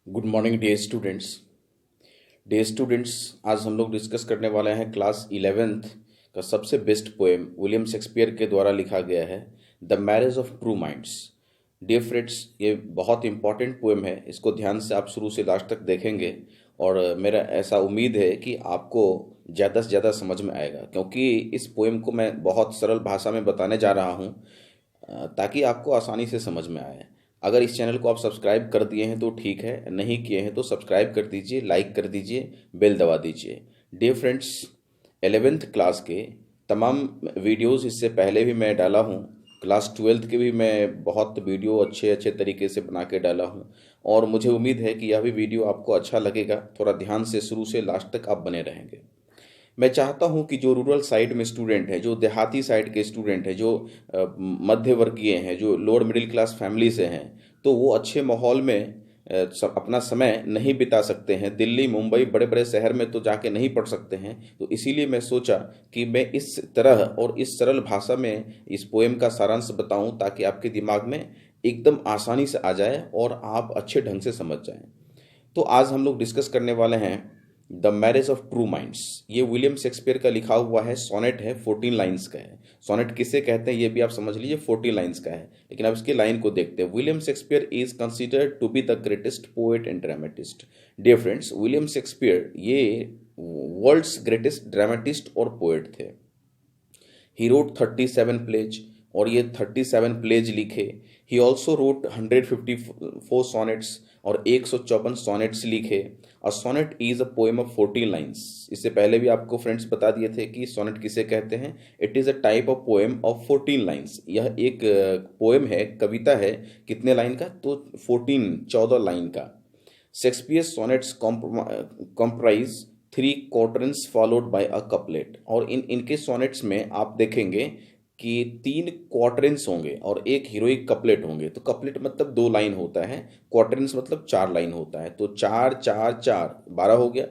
Good morning day students. आज हम लोग डिस्कस करने वाले हैं क्लास 11th का सबसे बेस्ट पोएम विलियम शेक्सपियर के द्वारा लिखा गया है the marriage of true minds. Dear friends, ये बहुत इंपॉर्टेंट पोएम है। इसको ध्यान से आप शुरू से लास्ट तक देखेंगे और मेरा ऐसा उम्मीद है कि आपको ज़्यादा से ज़्यादा समझ में आएगा, क्योंकि इस पोएम को मैं बहुत सरल भाषा में बताने जा रहा हूँ ताकि आपको आसानी से समझ में आए। अगर इस चैनल को आप सब्सक्राइब कर दिए हैं तो ठीक है, नहीं किए हैं तो सब्सक्राइब कर दीजिए, लाइक कर दीजिए, बेल दबा दीजिए। डियर फ्रेंड्स, 11th क्लास के तमाम वीडियोस इससे पहले भी मैं डाला हूँ। क्लास 12th के भी मैं बहुत वीडियो अच्छे अच्छे तरीके से बना के डाला हूँ और मुझे उम्मीद है कि यह भी वीडियो आपको अच्छा लगेगा। थोड़ा ध्यान से शुरू से लास्ट तक आप बने रहेंगे। मैं चाहता हूं कि जो रूरल साइड में स्टूडेंट है, जो देहाती साइड के स्टूडेंट है, जो मध्य वर्गीय हैं, जो लोअर मिडिल क्लास फैमिली से हैं, तो वो अच्छे माहौल में अपना समय नहीं बिता सकते हैं। दिल्ली, मुंबई, बड़े बड़े शहर में तो जाके नहीं पढ़ सकते हैं। तो इसीलिए मैं सोचा कि मैं इस तरह और इस सरल भाषा में इस पोएम का सारांश बताऊं ताकि आपके दिमाग में एकदम आसानी से आ जाए और आप अच्छे ढंग से समझ जाएं। तो आज हम लोग डिस्कस करने वाले हैं the marriage of true minds. ये विलियम शेक्सपियर का लिखा हुआ है, सोनेट है, 14 लाइन्स का है। सोनेट किसे कहते हैं ये भी आप समझ लीजिए, 14 लाइन्स का है। लेकिन अब इसके लाइन को देखते हैं। William Shakespeare is considered to be the greatest poet and dramatist. Dear friends, William Shakespeare ये वर्ल्ड्स ग्रेटेस्ट ड्रामेटिस्ट और पोएट थे। ही रोट 37 प्लेज और ये 37 प्लेज लिखे। ही ऑल्सो रोट 154 सॉनेट्स और 154 सॉनेट्स लिखे। A sonnet is a poem of 14 lines. इससे पहले भी आपको फ्रेंड्स बता दिए थे कि सोनेट किसे कहते हैं। It is a type of poem of 14 lines. यह एक पोएम है, कविता है। कितने लाइन का? तो 14 लाइन का। Shakespeare sonnets comprise 3 quatrains followed by a couplet. और इनके सोनेट्स में आप देखेंगे कि 3 क्वार्टरन्स होंगे और एक हीरोइक कपलेट होंगे। तो कपलेट मतलब 2 लाइन होता है, क्वार्टरन्स मतलब 4 लाइन होता है। तो 4 4 4 12 हो गया।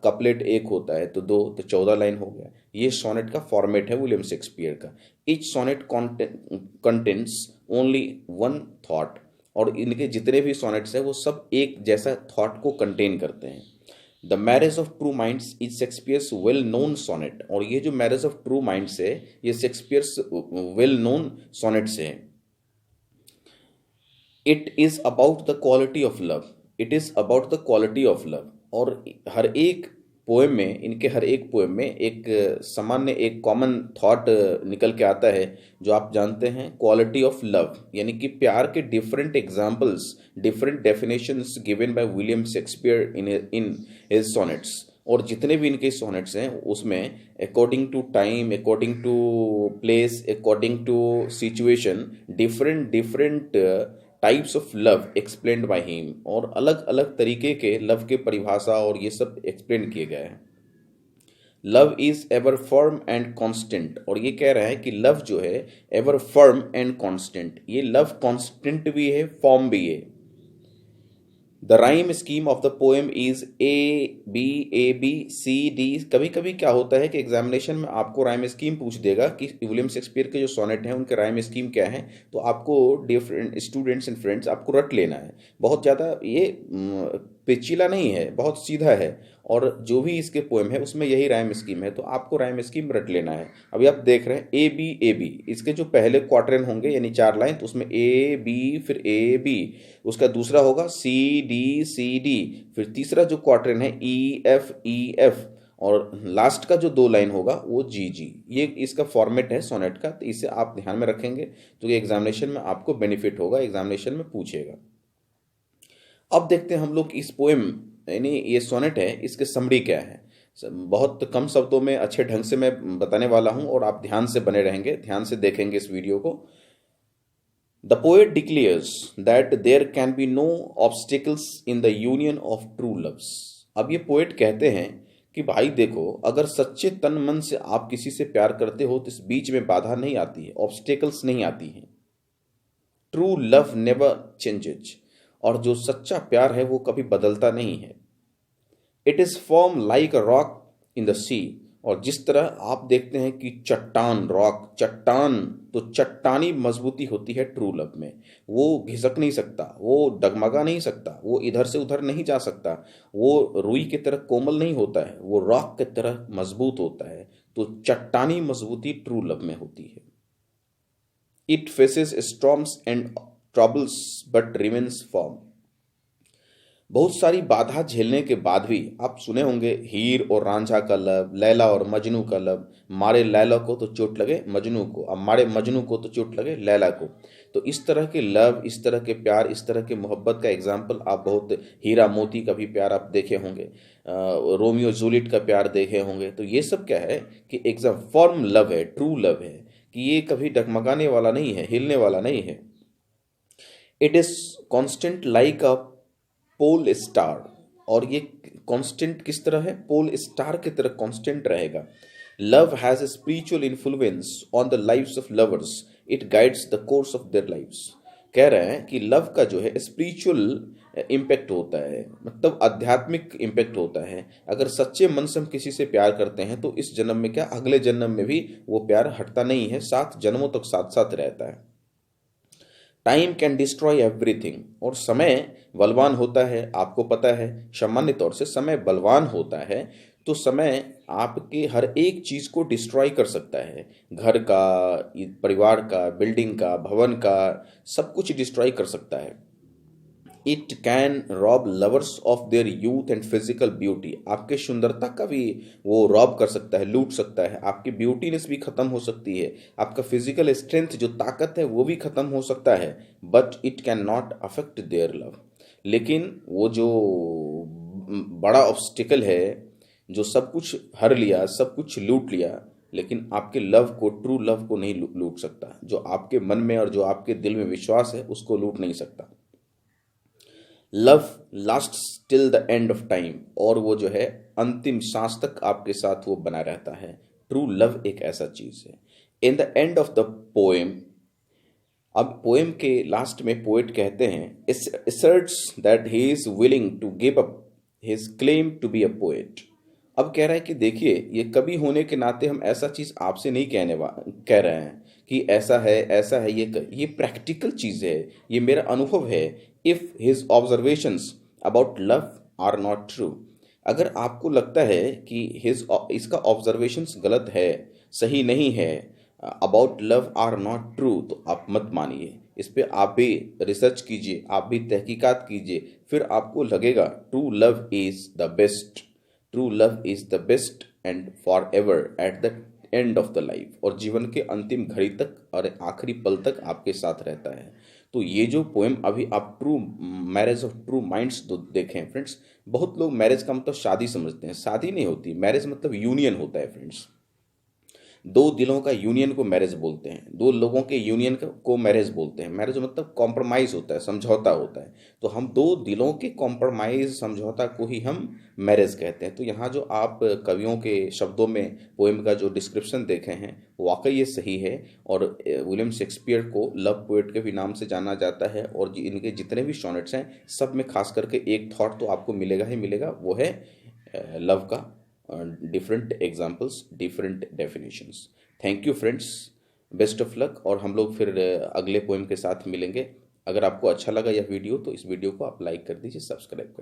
कपलेट एक होता है तो 2, तो 14 लाइन हो गया। ये सोनेट का फॉर्मेट है विलियम शेक्सपियर का। Each sonnet contents only one thought. और इनके जितने भी सोनेट्स हैं वो सब एक जैसा थॉट को कंटेन करते हैं। The marriage of true minds is Shakespeare's well known sonnet. और ये जो मैरिज ऑफ ट्रू माइंड्स है ये शेक्सपियर्स वेल नोन सोनेट्स है। It is about the quality of love. It is about the quality of love. और हर एक poem में, इनके हर एक पोएम में एक सामान्य, एक कॉमन थॉट निकल के आता है जो आप जानते हैं, क्वालिटी ऑफ लव। यानी कि प्यार के different examples, different definitions given by William Shakespeare in his sonnets. और जितने भी इनके सोनेट्स हैं उसमें according to time, according to place, according to situation, different different types of love explained by him. और अलग अलग तरीके के लव के परिभाषा और ये सब एक्सप्लेन किए गए हैं। Love is ever firm and constant. और ये कह रहा है कि लव जो है एवर फर्म एंड कांस्टेंट। ये लव कांस्टेंट भी है, फॉर्म भी है। The rhyme scheme of the poem is A B C D। कभी कभी क्या होता है कि एग्जामिनेशन में आपको राइम स्कीम पूछ देगा कि विलियम शेक्सपियर के जो सोनेट हैं उनके राइम स्कीम क्या है। तो आपको डिफरेंट स्टूडेंट्स एंड फ्रेंड्स आपको रट लेना है। बहुत ज़्यादा ये पेचीला नहीं है, बहुत सीधा है। और जो भी इसके पोएम है उसमें यही राइम स्कीम है, तो आपको राइम स्कीम रट लेना है। अभी आप देख रहे हैं A B इसके जो पहले क्वार्टरन होंगे यानी 4 लाइन, तो उसमें A B, फिर A B, उसका दूसरा होगा C D, फिर तीसरा जो क्वार्टरन है E F, और लास्ट का जो 2 लाइन होगा वो G। ये इसका फॉर्मेट है सोनेट का। तो इसे आप ध्यान में रखेंगे तो ये एग्जामिनेशन में आपको बेनिफिट होगा, एग्जामिनेशन में पूछेगा। अब देखते हैं हम लोग इस पोएम, यानी ये सोनेट है, इसके समरी क्या है। बहुत कम शब्दों में अच्छे ढंग से मैं बताने वाला हूं और आप ध्यान से बने रहेंगे, ध्यान से देखेंगे इस वीडियो को। The poet declares that there can be no obstacles in the union of true loves. अब ये पोएट कहते हैं कि भाई देखो, अगर सच्चे तन मन से आप किसी से प्यार करते हो तो इस बीच में बाधा नहीं आती है, ऑब्स्टिकल्स नहीं आती हैं। True love never changes. और जो सच्चा प्यार है वो कभी बदलता नहीं है। It is form like a rock in the sea. और जिस तरह आप देखते हैं कि चट्टान, रॉक, चट्टान, तो चट्टानी मजबूती होती है ट्रू लव में। वो घिसक नहीं सकता, वो डगमगा नहीं सकता, वो इधर से उधर नहीं जा सकता, वो रुई की तरह कोमल नहीं होता है, वो रॉक की तरह मजबूत होता है। तो चट्टानी मजबूती ट्रू लव में होती है। It faces storms and troubles but remains firm. बहुत सारी बाधा झेलने के बाद भी आप सुने होंगे हीर और रांझा का लव, लैला और मजनू का लव, मारे लैला को तो चोट लगे मजनू को, अब मारे मजनू को तो चोट लगे लैला को। तो इस तरह के लव, इस तरह के प्यार, इस तरह के मोहब्बत का एग्जाम्पल आप बहुत, हीरा मोती का भी प्यार आप देखे होंगे, रोमियो जूलियट का प्यार देखे होंगे। तो ये सब क्या है कि एग्जाम फॉर्म लव है, ट्रू लव है, कि ये कभी डगमगाने वाला नहीं है, हिलने वाला नहीं है। It is constant like a pole star. और ये कांस्टेंट किस तरह है? पोल स्टार की तरह कांस्टेंट रहेगा। Love has a spiritual influence on the lives of lovers, it guides the course of their lives. कह रहे हैं कि लव का जो है स्पिरिचुअल इम्पैक्ट होता है, मतलब आध्यात्मिक इम्पैक्ट होता है। अगर सच्चे मन से हम किसी से प्यार करते हैं तो इस जन्म में क्या, अगले जन्म में भी वो प्यार हटता नहीं है, 7 जन्मों तक साथ साथ रहता है। Time can destroy everything. और समय बलवान होता है, आपको पता है, सामान्य तौर से समय बलवान होता है। तो समय आपके हर एक चीज को डिस्ट्रॉय कर सकता है, घर का, परिवार का, बिल्डिंग का, भवन का, सब कुछ डिस्ट्रॉय कर सकता है। It can rob lovers of their youth and physical beauty. आपके सुंदरता का भी वो रॉब कर सकता है, लूट सकता है। आपकी ब्यूटीनेस भी खत्म हो सकती है, आपका फिजिकल स्ट्रेंथ जो ताकत है वो भी खत्म हो सकता है। But it can not affect their love. लेकिन वो जो बड़ा ऑब्स्टिकल है, जो सब कुछ हर लिया, सब कुछ लूट लिया, लेकिन आपके लव को, ट्रू लव को नहीं लूट सकता। जो आपके मन में और जो आपके दिल में विश्वास है उसको लूट नहीं सकता। Love last till the end of time. और वो जो है अंतिम सांस तक आपके साथ वो बना रहता है। ट्रू लव एक ऐसा चीज है। In the end of the poem, अब पोएम के लास्ट में पोएट कहते हैं, asserts that he is willing to give up his claim to be a poet। अब कह रहा है कि देखिए, ये कवि होने के नाते हम ऐसा चीज आपसे नहीं कह रहे हैं कि ऐसा है ऐसा है, ये प्रैक्टिकल चीज है, ये मेरा अनुभव है। If his observations about love are not true. अगर आपको लगता है कि इसका ऑब्जर्वेशंस गलत है, सही नहीं है, about love are not true, तो आप मत मानिए। इस पे आप भी रिसर्च कीजिए, आप भी तहकीकात कीजिए, फिर आपको लगेगा true love is the best. True love is the best and for ever at the end of the life. और जीवन के अंतिम घड़ी तक और आखिरी पल तक आपके साथ रहता है। तो ये जो पोएम अभी आप true marriage of true minds देखें फ्रेंड्स। बहुत लोग मैरिज का मतलब शादी समझते हैं, शादी नहीं होती। मैरिज मतलब यूनियन होता है फ्रेंड्स। दो दिलों का यूनियन को मैरिज बोलते हैं, दो लोगों के यूनियन को मैरिज बोलते हैं। मैरिज मतलब कॉम्प्रोमाइज होता है, समझौता होता है। तो हम दो दिलों के कॉम्प्रोमाइज, समझौता को ही हम मैरिज कहते हैं। तो यहाँ जो आप कवियों के शब्दों में पोएम का जो डिस्क्रिप्शन देखे हैं, वाकई ये सही है। और विलियम शेक्सपियर को लव पोएट के भी नाम से जाना जाता है। और इनके जितने भी सॉनेट्स हैं, सब में खास करके एक थॉट तो आपको मिलेगा ही मिलेगा, वो है लव का different examples, different definitions. Thank you friends, best of luck. और हम लोग फिर अगले पोएम के साथ मिलेंगे। अगर आपको अच्छा लगा यह वीडियो तो इस वीडियो को आप लाइक कर दीजिए, सब्सक्राइब कर दीजिए।